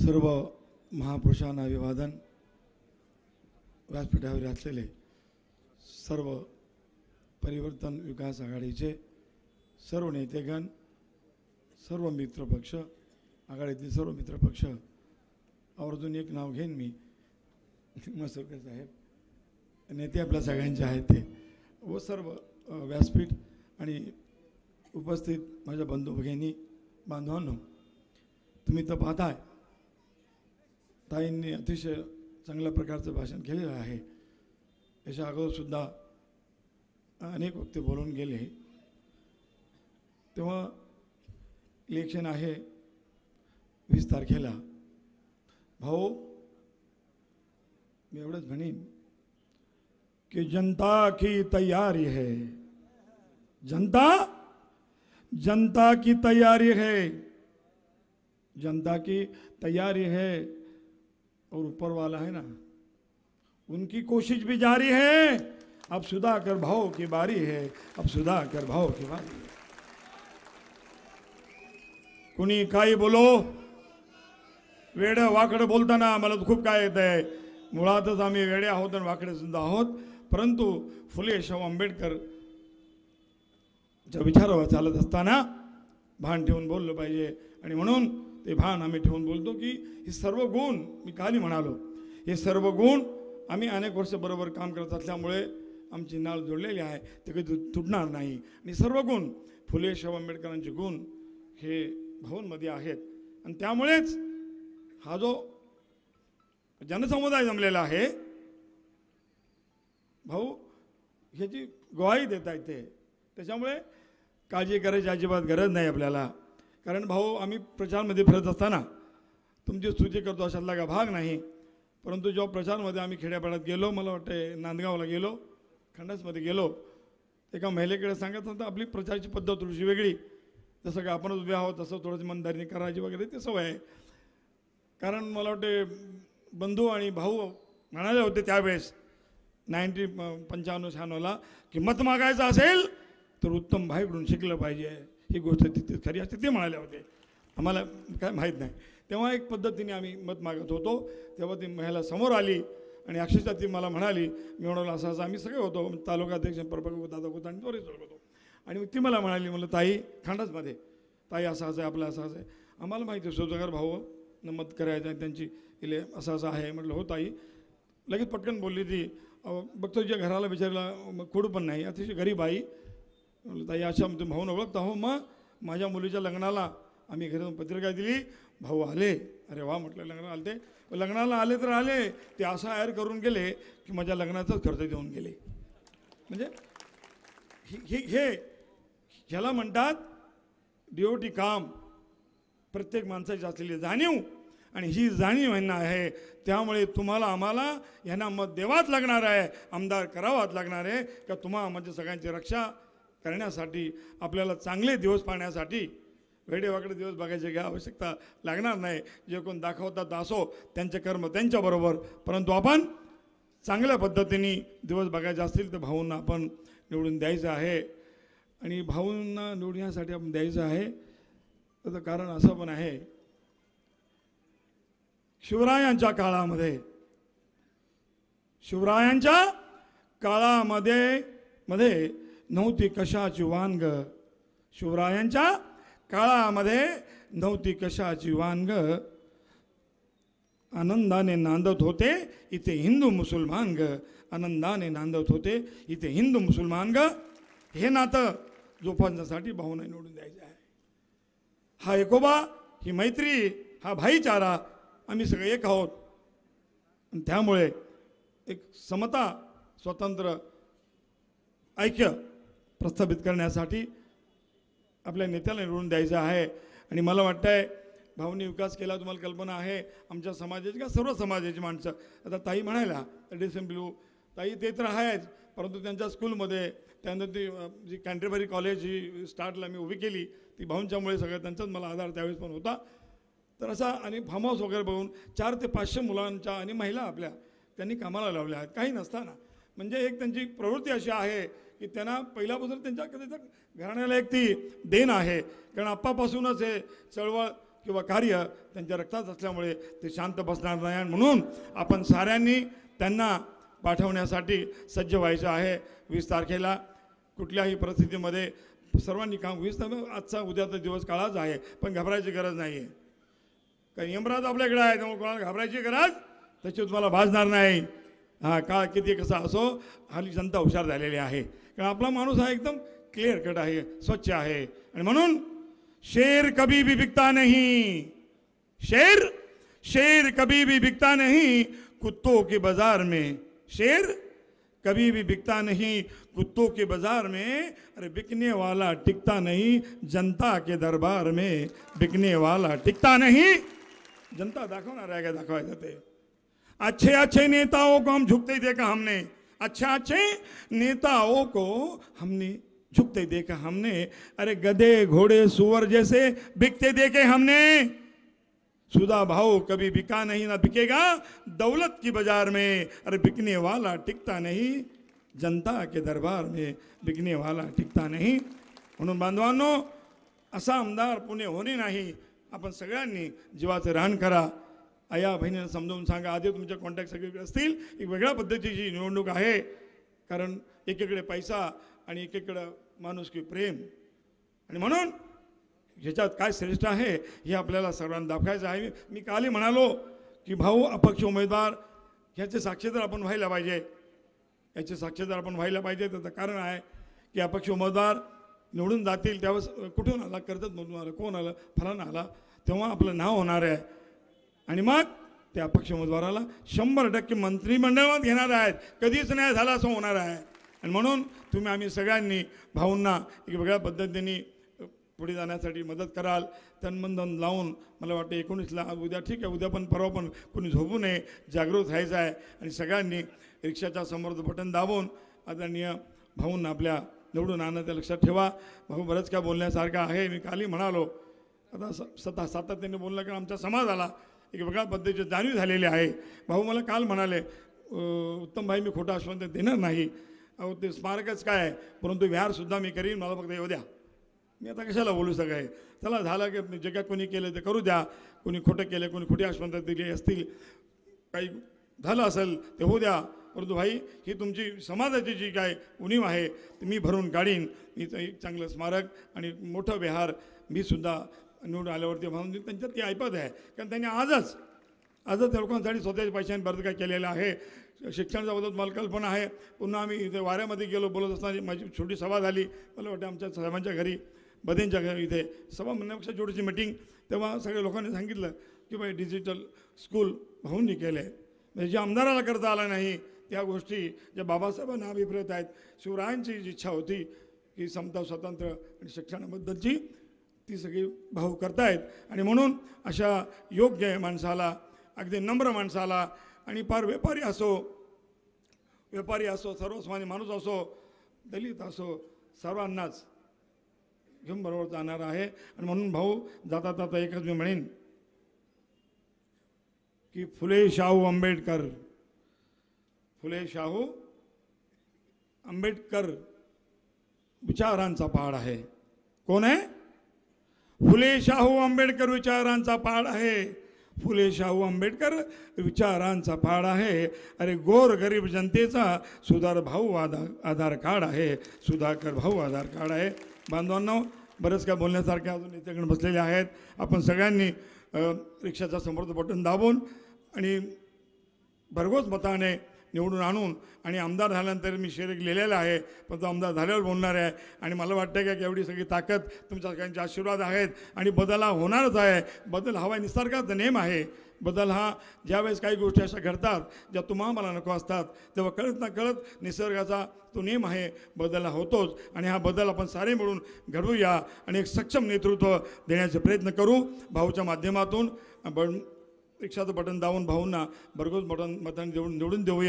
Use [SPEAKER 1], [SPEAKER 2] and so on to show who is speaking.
[SPEAKER 1] सर्व महापुरुषांना अभिवादन. व्यासपीठावर असलेले सर्व परिवर्तन विकास आघाडीचे सर्व नेतेगण, सर्व मित्रपक्ष, आघाडीतील सर्व मित्रपक्ष, आवर्जून एक नाव घेईन मी, मसुरकर साहेब, नेते आपल्या सगळ्यांचे आहेत ते, व सर्व व्यासपीठ आणि उपस्थित माझ्या बंधू भगिनी बांधवांनो, तुम्ही तर पाहताय ताईंनी अतिशय चांगल्या प्रकारचं भाषण केलेलं आहे. याच्या अगोदरसुद्धा अनेक वक्ते बोलून गेले. तेव्हा इलेक्शन आहे 20 तारखेला. भाऊ, मी एवढंच म्हणेन की जनता की तैयारी है, जनता की तैयारी है, जनता की तैयारी है, और ऊपर वाला है ना, उनकी कोशिश भी जारी है. अब सुधाकर भाव की बारी है, अब सुधाकर भाव की बारी है. कुणी काही बोलो, वेड वाकड बोलताना मला खूप काय येत आहे. मुळातच आम्ही वेडे आहोत आणि वाकडे सुद्धा आहोत, परंतु फुले शाहू आंबेडकर च्या विचारावर चालत असताना भान ठेवून बोललं पाहिजे. आणि म्हणून ते भान आम्ही ठेवून बोलतो की हे सर्व गुण, मी काली म्हणालो, हे सर्व गुण आम्ही अनेक वर्ष बरोबर काम करत असल्यामुळे आमची नाळ जोडलेली आहे, ते कधी तुटणार नाही. आणि सर्व गुण फुले शाहू आंबेडकरांचे गुण हे भाऊंमध्ये आहेत. आणि त्यामुळेच हा जो जनसमुदाय जमलेला आहे, भाऊ ह्याची ग्वाही देता येते. त्याच्यामुळे काळजी करायची अजिबात गरज नाही आपल्याला. कारण भाऊ, आम्ही प्रचारमध्ये फिरत असताना तुमची स्तुती करतो अशातला का भाग नाही, परंतु जेव्हा प्रचारमध्ये आम्ही खेड्यापाड्यात गेलो, मला वाटते नांदगावला गेलो, खंडासमध्ये गेलो, एका महिलेकडे सांगत होतं आपली प्रचाराची पद्धत थोडीशी वेगळी, जसं का आपणच उभे आहोत तसं थोडंसं मनदारीने करायची वगैरे ते सवय आहे. कारण मला वाटते बंधू आणि भाऊ म्हणाले होते त्यावेळेस 95-96ला की मत मागायचं असेल तर उत्तम भाईकडून शिकलं पाहिजे. ही गोष्ट तिथे खरी असते, ते म्हणाले होते. आम्हाला काय माहीत नाही. तेव्हा एक पद्धतीने आम्ही मत मागत होतो. तेव्हा ती महिला समोर आली आणि अक्षरशः ती मला म्हणाली, मी म्हणालो असं असं आम्ही सगळे होतो, तालुकाध्यक्ष प्रभाग दादा होता आणि त्वरित होतो. आणि मग ती मला म्हणाली, म्हणलं ताई खांडासमध्ये, ताई असं असं आहे आपलं, असं असं आहे. आम्हाला माहिती आहे सुधाकर भाऊ न मत करायचं आहे त्यांची इले असं असं आहे. म्हटलं हो ताई. लगेच पटकन बोलली ती, बघतो तुझ्या घराला बिचारीला खोड पण नाही, अतिशय गरीब आई. ताई अशा भाऊन ओळखता हो. मग माझ्या मुलीच्या लग्नाला आम्ही घरी पत्रिका दिली, भाऊ आले. अरे वा म्हटलं, लग्नाला आले ते, लग्नाला आले तर आले, ते असं आयर करून गेले की माझ्या लग्नाचाच खर्च देऊन गेले. म्हणजे हे ह्याला म्हणतात ड्युटी काम, प्रत्येक माणसाची असलेली जाणीव. आणि ही जाणीव यांना आहे, त्यामुळे तुम्हाला आम्हाला यांना मत द्यावाच लागणार आहे, आमदार करावाच लागणार आहे. का तुम्हा म्हणजे सगळ्यांची रक्षा करण्यासाठी, आपल्याला चांगले दिवस पाहण्यासाठी वेडेवाकडे दिवस बघायची काय आवश्यकता लागणार नाही. जे कोण दाखवतात असो, त्यांचे कर्म त्यांच्याबरोबर, परंतु आपण चांगल्या पद्धतीने दिवस बघायचे असतील तर भाऊंना आपण निवडून द्यायचं आहे. आणि भाऊंना निवडण्यासाठी आपण द्यायचं आहे त्याचं कारण असं पण आहे, शिवरायांच्या काळामध्ये नव्हती कशाची वानग, शिवरायांच्या काळामध्ये नव्हती कशाची वानग, आनंदाने नांदत होते इथे हिंदू मुसलमान ग, आनंदाने नांदत होते इथे हिंदू मुसलमान ग. हे नातं जोपासण्यासाठी भाऊंना निवडून द्यायचं आहे. हा एकोबा, ही मैत्री, हा भाईचारा, आम्ही सगळे एक आहोत. आणि त्यामुळे एक समता, स्वतंत्र ऐक्य प्रस्थापित करण्यासाठी आपल्या नेत्याला निवडून द्यायचं आहे. आणि मला वाटतंय भाऊंनी विकास केला, तुम्हाला कल्पना आहे आमच्या समाजाची का सर्व समाजाची माणसं. आता ताई म्हणायला डिसेंब्लू ताई ते तर आहेच, परंतु त्यांच्या स्कूलमध्ये त्यानंतर ती जी कॅन्टरबरी कॉलेज ही स्टार्टला मी उभी केली, ती भाऊंच्यामुळे सगळं त्यांचाच मला आधार त्यावेळेस पण होता. तर असा आणि फार्म हाऊस वगैरे बघून 400 ते 500 मुलांच्या आणि महिला आपल्या त्यांनी कामाला लावल्या आहेत काही नसताना. म्हणजे एक त्यांची प्रवृत्ती अशी आहे की त्यांना पहिल्यापासून त्यांच्या घराण्याला एक ती देण आहे. कारण आप्पापासूनच हे चळवळ किंवा कार्य त्यांच्या रक्तात असल्यामुळे ते शांत बसणार नाही. आणि म्हणून आपण साऱ्यांनी त्यांना पाठवण्यासाठी सज्ज व्हायचं आहे. 20 तारखेला कुठल्याही परिस्थितीमध्ये सर्वांनी काम 20 आजचा उद्याचा दिवस काळाच आहे, पण घाबरायची गरज नाही आहे. कारण यमराज आपल्याकडे आहे, त्यामुळे कोणाला घाबरायची गरज त्याची तुम्हाला भासणार नाही. हा काळ किती कसा असो, हल्ली जनता हुशार झालेली आहे. कारण आपला माणूस हा एकदम क्लिअर कट आहे, स्वच्छ आहे. आणि म्हणून शेर कभी भी बिकता नहीं, शेर कभी भी बिकता नहीं कुत्तों के बाजार में, शेर कभी भी बिकता नहीं कुत्तों के बाजार में, अरे बिकने वाला टिकता नहीं जनता के दरबार में, बिकने वाला टिकता नहीं. जनता दाखवणार आहे का दाखवायचं ते. अच्छे अच्छे नेताओं को हम झुकते देखा हमने, अच्छे नेताओं को हमने झुकते देखा हमने, अरे गधे घोड़े सुअर जैसे बिकते देखे हमने. सुधा भाव कभी बिका नहीं ना बिकेगा दौलत की बाजार में, अरे बिकने वाला टिकता नहीं जनता के दरबार में, बिकने वाला टिकता नहीं. म्हणून बांधवांनो, असा आमदार पुणे होणे नाही. आपण सगळ्यांनी जीवाचं रान करा. आया बहिणींना समजावून सांगा. आधी तुमचे कॉन्टॅक्ट सगळीकडे असतील. एक वेगळ्या पद्धतीची निवडणूक आहे. कारण एकीकडे पैसा आणि एकीकडं माणुसकी प्रेम. आणि म्हणून ह्याच्यात काय श्रेष्ठ आहे हे आपल्याला सर्वांना दाखवायचं आहे. मी कालही म्हणालो की भाऊ अपक्ष उमेदवार ह्याचे साक्षीदार आपण व्हायला पाहिजे, याचे साक्षीदार आपण व्हायला पाहिजे. त्याचं कारण आहे की अपक्ष उमेदवार निवडून जातील त्यावेळेस कुठून आला, कर्जतमधून आला, कोण आलं, फलाना आला, तेव्हा आपलं नाव होणार आहे. आणि मग त्या अपक्ष उमेदवाराला 100% मंत्रिमंडळात घेणार आहेत. कधीच नाही झालं असं होणार आहे. आणि म्हणून आम्ही सगळ्यांनी भाऊंना एक वेगळ्या पद्धतीने पुढे जाण्यासाठी मदत कराल. तनमन लावून मला वाटतं 19ला उद्या ठीक आहे, उद्या पण परवा पण कोणी झोपू नये, जागृत व्हायचं आहे. आणि सगळ्यांनी रिक्षाच्या समोरचं बटन दाबून आदरणीय भाऊंना आपल्या निवडून आणण्याचं लक्षात ठेवा. भाऊ बरंच काय बोलण्यासारखं आहे. मी कालही म्हणालो, आता सातत्याने बोललं कारण आमच्या समाजाला एक वेगळ्या पद्धतीची जाणीव झालेली आहे. भाऊ मला काल म्हणाले, उत्तम भाई मी खोटं आश्वासन देणार नाही, अहो ते स्मारकच काय आहे, परंतु विहारसुद्धा मी करीन, मला फक्त येऊ द्या. मी आता कशाला बोलू सगळे, चला झालं की जे काय कोणी केलं ते करू द्या. कोणी खोटं केलं, कोणी खोटी आश्वासन दिली असतील, काही झालं असेल ते होऊ द्या. परंतु भाई ही तुमची समाजाची जी काय उणीव आहे ती मी भरून काढीन. मी एक चांगलं स्मारक आणि मोठं विहार मी सुद्धा निवडून आल्यावरती म्हणून त्यांच्यात ती ऐपत आहे. कारण त्यांनी आजच त्या लोकांसाठी स्वतःच्या पैशांनी बरंच काय केलेलं आहे. शिक्षणाच्या बाबतीत मला कल्पना आहे. पुन्हा आम्ही इथे वाऱ्यामध्ये गेलो, बोलत असताना माझी छोटी सभा झाली. मला वाटतं आमच्या साहेबांच्या घरी, बदेंच्या घरी, इथे सभा म्हणण्यापेक्षा छोटीशी मिटिंग. तेव्हा सगळ्या लोकांनी सांगितलं की बाई डिजिटल स्कूल भाऊंनी केलं आहे. म्हणजे जे आमदाराला करता आलं नाही त्या गोष्टी ज्या बाबासाहेबांना अभिप्रेत आहेत, शिवरायांची जी इच्छा होती की समता, स्वातंत्र्य आणि शिक्षणाबद्दलची, ती सगळी भाऊ करतायत. आणि म्हणून अशा योग्य माणसाला, अगदी नम्र माणसाला, आणि फार व्यापारी असो, सर्वस्वानी माणूस असो, दलित असो, सर्वांनाच घेऊन बरोबर जाणार आहे. आणि म्हणून भाऊ जाता जाता एकच मी म्हणेन की फुले शाहू आंबेडकर विचारांचा पहाड आहे. कोण आहे? फुले शाहू आंबेडकर विचारांचा पहाड आहे. फुले शाहू आंबेडकर विचारांचा पहाड आहे. अरे गोर गरीब जनतेचा सुधाकर भाऊ आधार कार्ड आहे. बांधवांनो, बरंच काय बोलण्यासारखे अजून इथेकडे बसलेले आहेत. आपण सगळ्यांनी रिक्षाच्या समोरचं बटन दाबून आणि भरघोस मताने निवडून आणून, आणि आमदार झाल्यानंतर मी शेर लिहिलेला आहे, पण तो आमदार झाल्यावर बोलणार आहे. आणि मला वाटतं की एवढी सगळी ताकद तुमच्या सगळ्यांचे आशीर्वाद आहेत. आणि बदल हा होणारच आहे. बदल हवा निसर्गाचा नेम आहे. बदल हा ज्यावेळेस काही गोष्टी अशा घडतात ज्या तुम्हाला नको असतात, तेव्हा कळत न कळत निसर्गाचा तो नेम आहे, बदल हा होतोच. आणि हा बदल आपण सारे मिळून घडवूया आणि एक सक्षम नेतृत्व देण्याचे प्रयत्न करू. भाऊच्या माध्यमातून रिक्षाचं बटन दाबून भाऊंना भरघोस बटन मतांनी निवडून देऊया.